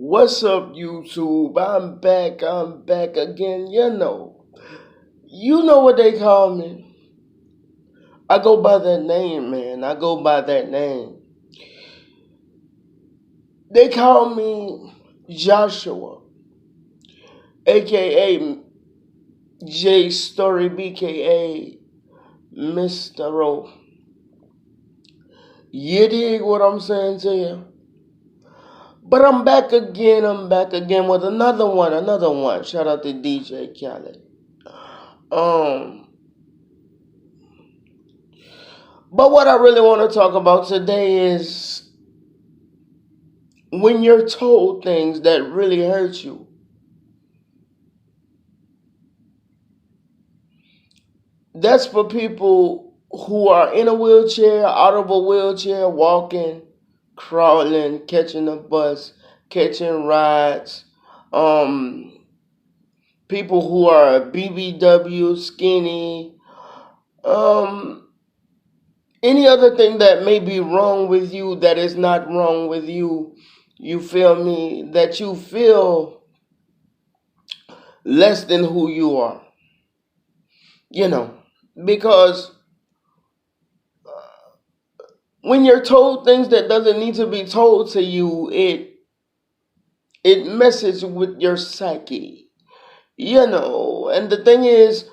What's up, YouTube? I'm back again. You know what they call me. I go by that name, man. I go by that name. They call me Joshua, aka J Story, BKA Mr. O. You dig what I'm saying to you? But I'm back again. I'm back again with another one. Shout out to DJ Khaled. Um, but what I really want to talk about today is when you're told things that really hurt you. That's for people who are in a wheelchair, out of a wheelchair, walking, crawling, catching a bus, catching rides. Um, People who are BBW, skinny, um, any other thing that may be wrong with you that is not wrong with you. You feel me? That you feel less than who you are. You know, because when you're told things that doesn't need to be told to you, it messes with your psyche. And the thing is,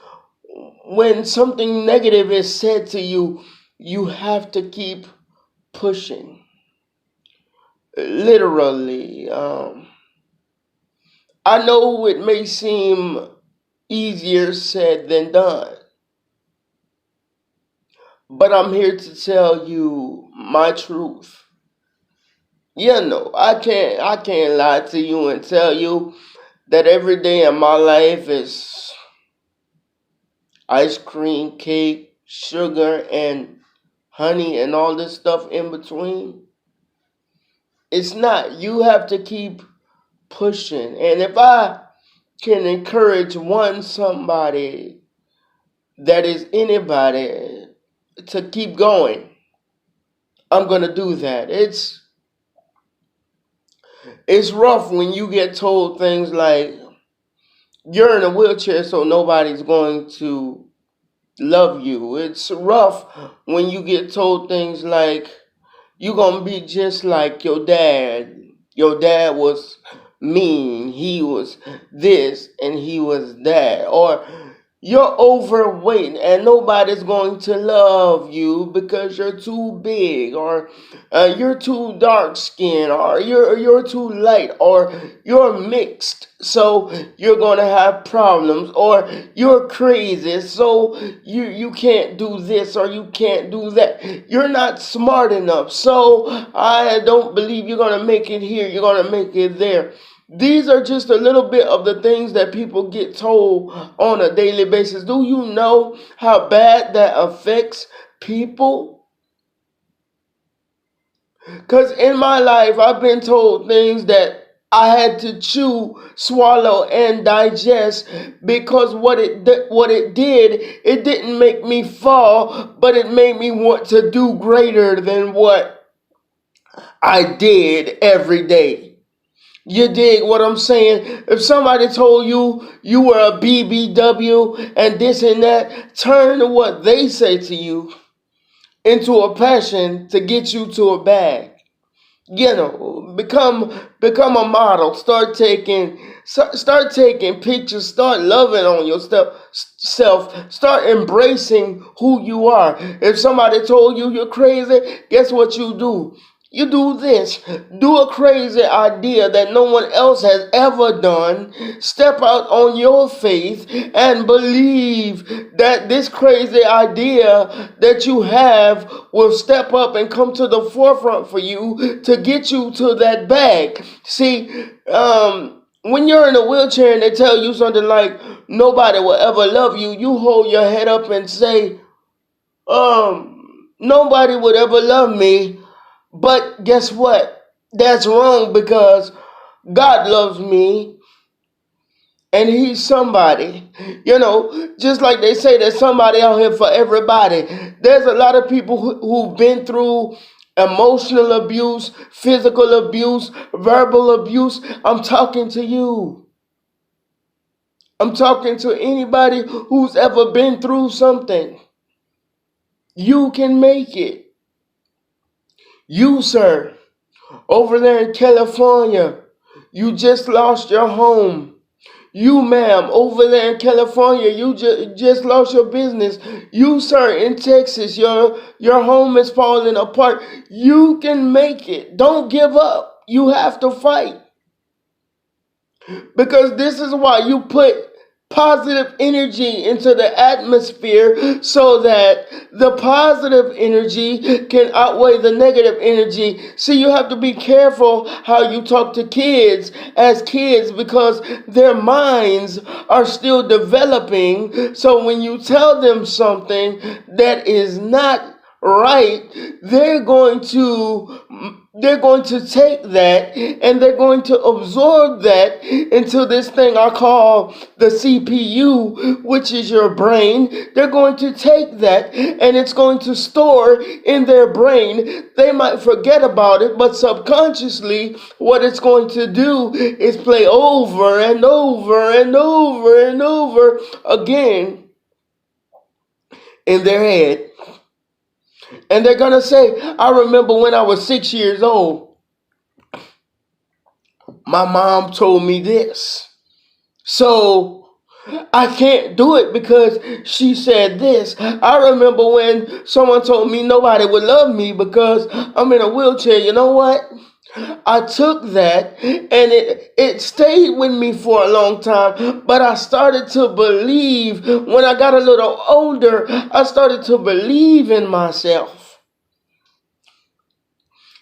when something negative is said to you, you have to keep pushing. Literally. I know it may seem easier said than done, but I'm here to tell you my truth. I can't lie to you and tell you that every day in my life is ice cream, cake, sugar, and honey, and all this stuff in between. It's not. You have to keep pushing. And if I can encourage somebody that is anybody to keep going, I'm gonna do that. It's rough when you get told things like you're in a wheelchair, so nobody's going to love you. It's rough when you get told things like you're gonna be just like your dad. Your dad was mean, he was this and he was that. Or you're overweight and nobody's going to love you because you're too big, or you're too dark skinned, or you're too light, or you're mixed, so you're gonna have problems, or you're crazy, so you can't do this or you can't do that. You're not smart enough, so I don't believe you're gonna make it here. You're gonna make it there. These are just a little bit of the things that people get told on a daily basis. Do you know how bad that affects people? Because in my life, I've been told things that I had to chew, swallow, and digest, because what it did, it didn't make me fall, but it made me want to do greater than what I did every day. You dig what I'm saying? If somebody told you you were a BBW and this and that, turn what they say to you into a passion to get you to a bag. Become a model. Start taking pictures. Start loving on yourself. Start embracing who you are. If somebody told you you're crazy, guess what you do? You do this. Do a crazy idea that no one else has ever done. Step out on your faith and believe that this crazy idea that you have will step up and come to the forefront for you to get you to that bag. See, when you're in a wheelchair and they tell you something like nobody will ever love you, you hold your head up and say, nobody would ever love me. But guess what? That's wrong, because God loves me and He's somebody. Just like they say there's somebody out here for everybody. There's a lot of people who've been through emotional abuse, physical abuse, verbal abuse. I'm talking to you. I'm talking to anybody who's ever been through something. You can make it. You, sir, over there in California, you just lost your home. You, ma'am, over there in California, you just lost your business. You, sir, in Texas, your home is falling apart. You can make it. Don't give up. You have to fight. Because this is why you put positive energy into the atmosphere, so that the positive energy can outweigh the negative energy. See, you have to be careful how you talk to kids as kids, because their minds are still developing. So when you tell them something that is not right, they're going to take that, and they're going to absorb that into this thing I call the CPU, which is your brain. They're going to take that, and it's going to store in their brain. They might forget about it, but subconsciously what it's going to do is play over and over and over and over again in their head. And they're going to say, I remember when I was 6 years old, my mom told me this. So I can't do it because she said this. I remember when someone told me nobody would love me because I'm in a wheelchair. You know what? I took that, and it stayed with me for a long time, but I started to believe. When I got a little older, I started to believe in myself.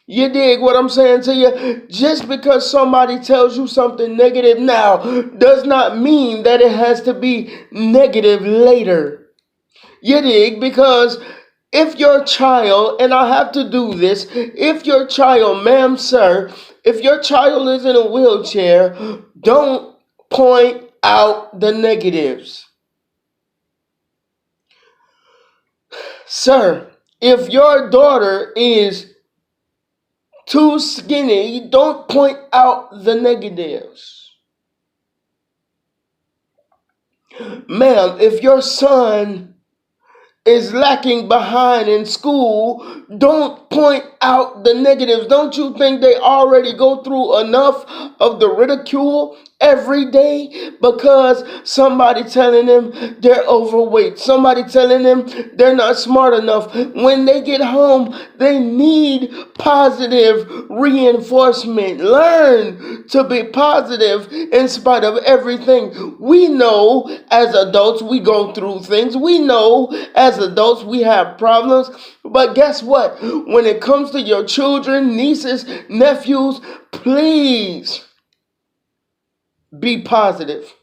You dig what I'm saying to you? Just because somebody tells you something negative now does not mean that it has to be negative later. You dig? Because if your child, and I have to do this, if your child, ma'am, sir, if your child is in a wheelchair, don't point out the negatives. Sir, if your daughter is too skinny, don't point out the negatives. Ma'am, if your son is lacking behind in school, don't point out the negatives. Don't you think they already go through enough of the ridicule every day because somebody telling them they're overweight, somebody telling them they're not smart enough? When they get home, they need positive reinforcement. Learn to be positive in spite of everything. We know as adults we go through things. We know as adults we have problems. But guess what? When it comes to your children, nieces, nephews, please be positive.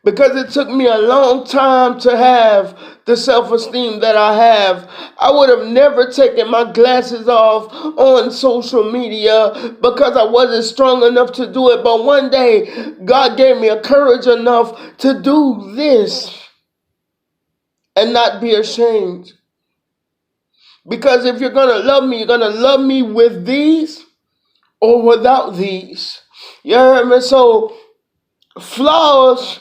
Because it took me a long time to have the self-esteem that I have. I would have never taken my glasses off on social media because I wasn't strong enough to do it. But one day, God gave me a courage enough to do this and not be ashamed. Because if you're going to love me, you're going to love me with these or without these. You heard me? So, flaws.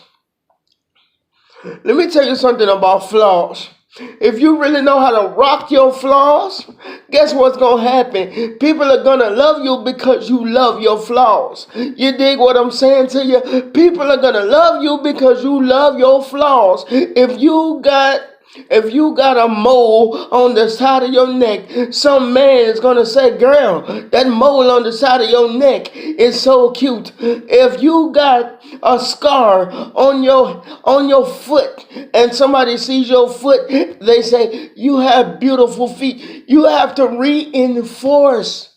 Let me tell you something about flaws. If you really know how to rock your flaws, guess what's going to happen? People are going to love you because you love your flaws. You dig what I'm saying to you? People are going to love you because you love your flaws. If you got a mole on the side of your neck, some man is going to say, girl, that mole on the side of your neck is so cute. If you got a scar on your foot and somebody sees your foot, they say, you have beautiful feet. You have to reinforce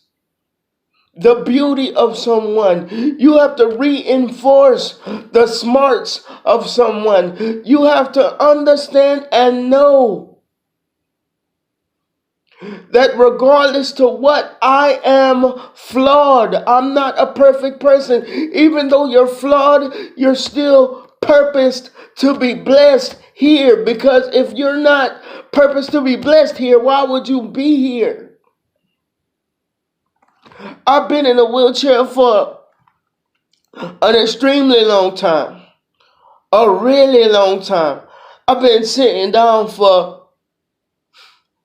the beauty of someone. You have to reinforce the smarts of someone. You have to understand and know that regardless to what, I am flawed. I'm not a perfect person. Even though you're flawed, you're still purposed to be blessed here. Because if you're not purposed to be blessed here, why would you be here? I've been in a wheelchair for an extremely long time, a really long time. I've been sitting down for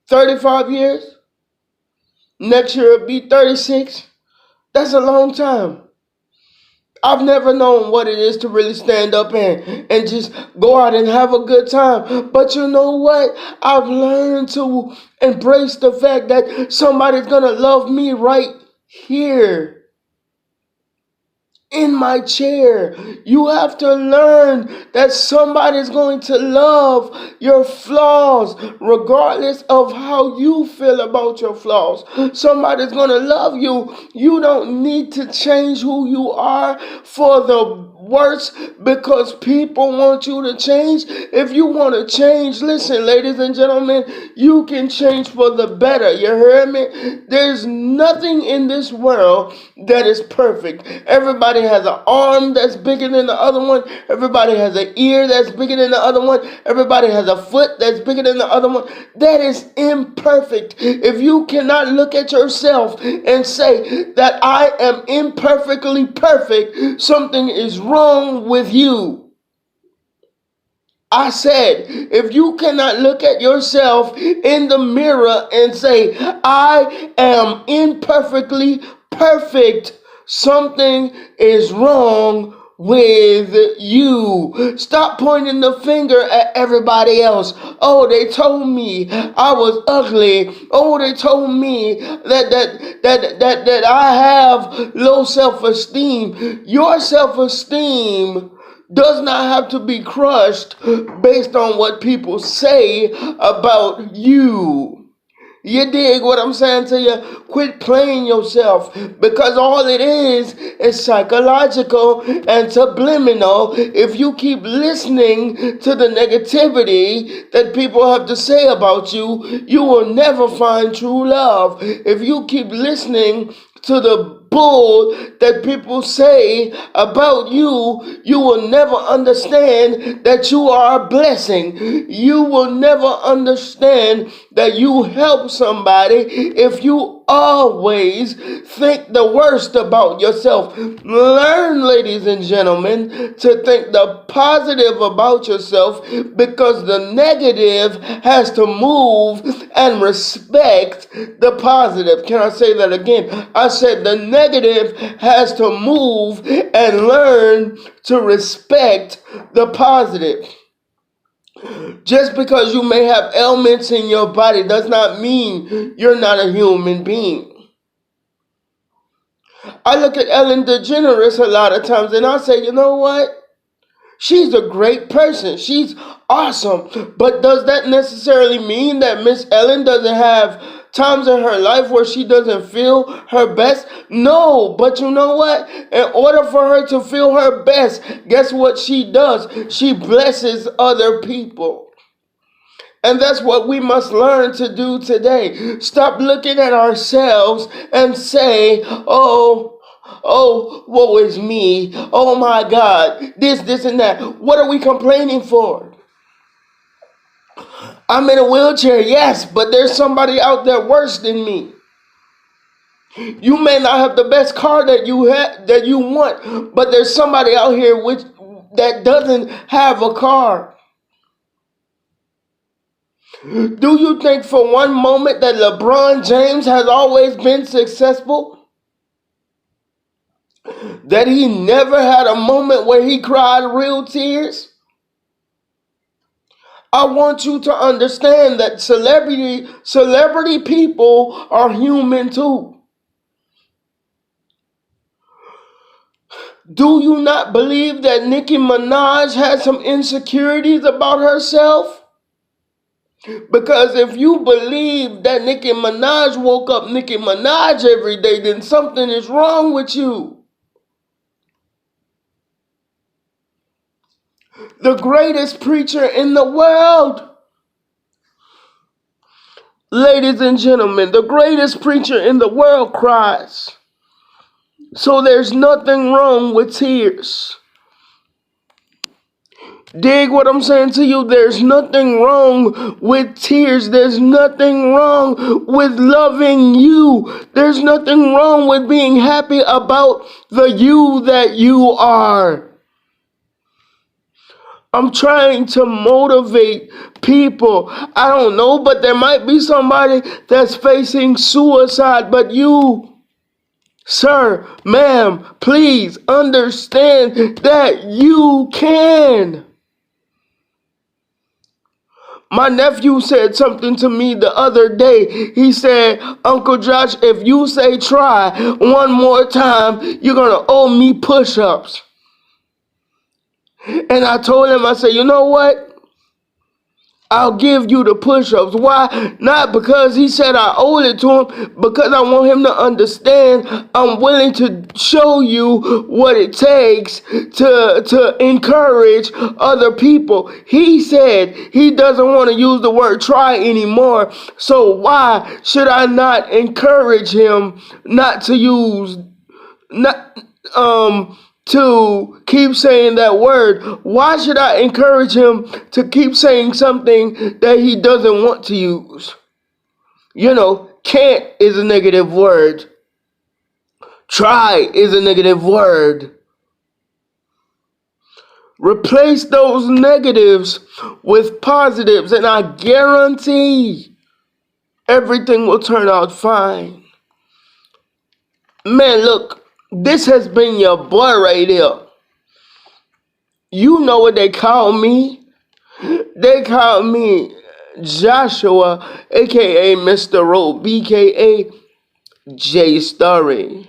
35 years. Next year it'll be 36. That's a long time. I've never known what it is to really stand up and just go out and have a good time. But you know what? I've learned to embrace the fact that somebody's going to love me right here in my chair. You have to learn that somebody's going to love your flaws regardless of how you feel about your flaws. Somebody's going to love you. You don't need to change who you are for the worse because people want you to change. If you want to change, listen, ladies and gentlemen, you can change for the better. You heard me? There's nothing in this world that is perfect. Everybody has an arm that's bigger than the other one. Everybody has an ear that's bigger than the other one. Everybody has a foot that's bigger than the other one. That is imperfect. If you cannot look at yourself and say that I am imperfectly perfect, something is wrong with you. I said, if you cannot look at yourself in the mirror and say, I am imperfectly perfect, something is wrong with you. Stop pointing the finger at everybody else. Oh, they told me I was ugly. Oh, they told me that I have low self-esteem. Your self-esteem does not have to be crushed based on what people say about you. You dig what I'm saying to you? Quit playing yourself because all it is psychological and subliminal. If you keep listening to the negativity that people have to say about you, you will never find true love. If you keep listening to the bull that people say about you, you will never understand that you are a blessing. You will never understand that you help somebody if you always think the worst about yourself. Learn, ladies and gentlemen, to think the positive about yourself because the negative has to move and respect the positive. Can I say that again? I said the negative has to move and learn to respect the positive. Just because you may have ailments in your body does not mean you're not a human being. I look at Ellen DeGeneres a lot of times and I say, you know what? She's a great person. She's awesome. But does that necessarily mean that Miss Ellen doesn't have times in her life where she doesn't feel her best? No, but you know what? In order for her to feel her best, guess what she does? She blesses other people. And that's what we must learn to do today. Stop looking at ourselves and say, oh, woe is me. Oh my God, this and that. What are we complaining for? I'm in a wheelchair, yes, but there's somebody out there worse than me. You may not have the best car that you want, but there's somebody out here that doesn't have a car. Do you think for one moment that LeBron James has always been successful? That he never had a moment where he cried real tears? I want you to understand that celebrity people are human too. Do you not believe that Nicki Minaj has some insecurities about herself? Because if you believe that Nicki Minaj woke up Nicki Minaj every day, then something is wrong with you. The greatest preacher in the world, ladies and gentlemen, the greatest preacher in the world cries. So there's nothing wrong with tears. Dig what I'm saying to you? There's nothing wrong with tears. There's nothing wrong with loving you. There's nothing wrong with being happy about the you that you are. I'm trying to motivate people. I don't know, but there might be somebody that's facing suicide, but you, sir, ma'am, please understand that you can. My nephew said something to me the other day. He said, Uncle Josh, if you say try one more time, you're going to owe me push-ups. And I told him, I said, you know what? I'll give you the push-ups. Why? Not because he said I owe it to him, because I want him to understand I'm willing to show you what it takes to encourage other people. He said he doesn't want to use the word try anymore, so why should I not encourage him not to use, not, to keep saying that word? Why should I encourage him to keep saying something that he doesn't want to use? You know, can't is a negative word. Try is a negative word. Replace those negatives with positives, and I guarantee everything will turn out fine. Man, look, this has been your boy right here. You know what they call me? They call me Joshua, aka Mr. Rowe, BKA J Story.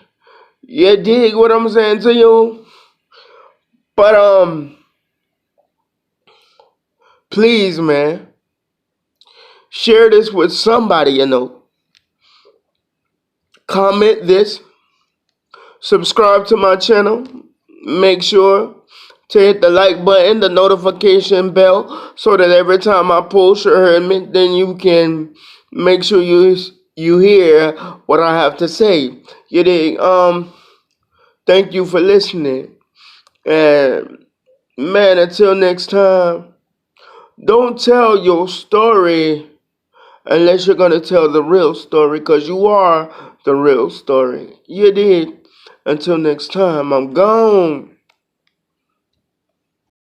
You dig what I'm saying to you? But please, man, share this with somebody you know. Comment this. Subscribe to my channel. Make sure to hit the like button, the notification bell, so that every time I post your image, then you can make sure you hear what I have to say. You dig? Thank you for listening. And man, until next time, don't tell your story unless you're gonna tell the real story, because you are the real story. You dig? Until next time, I'm gone.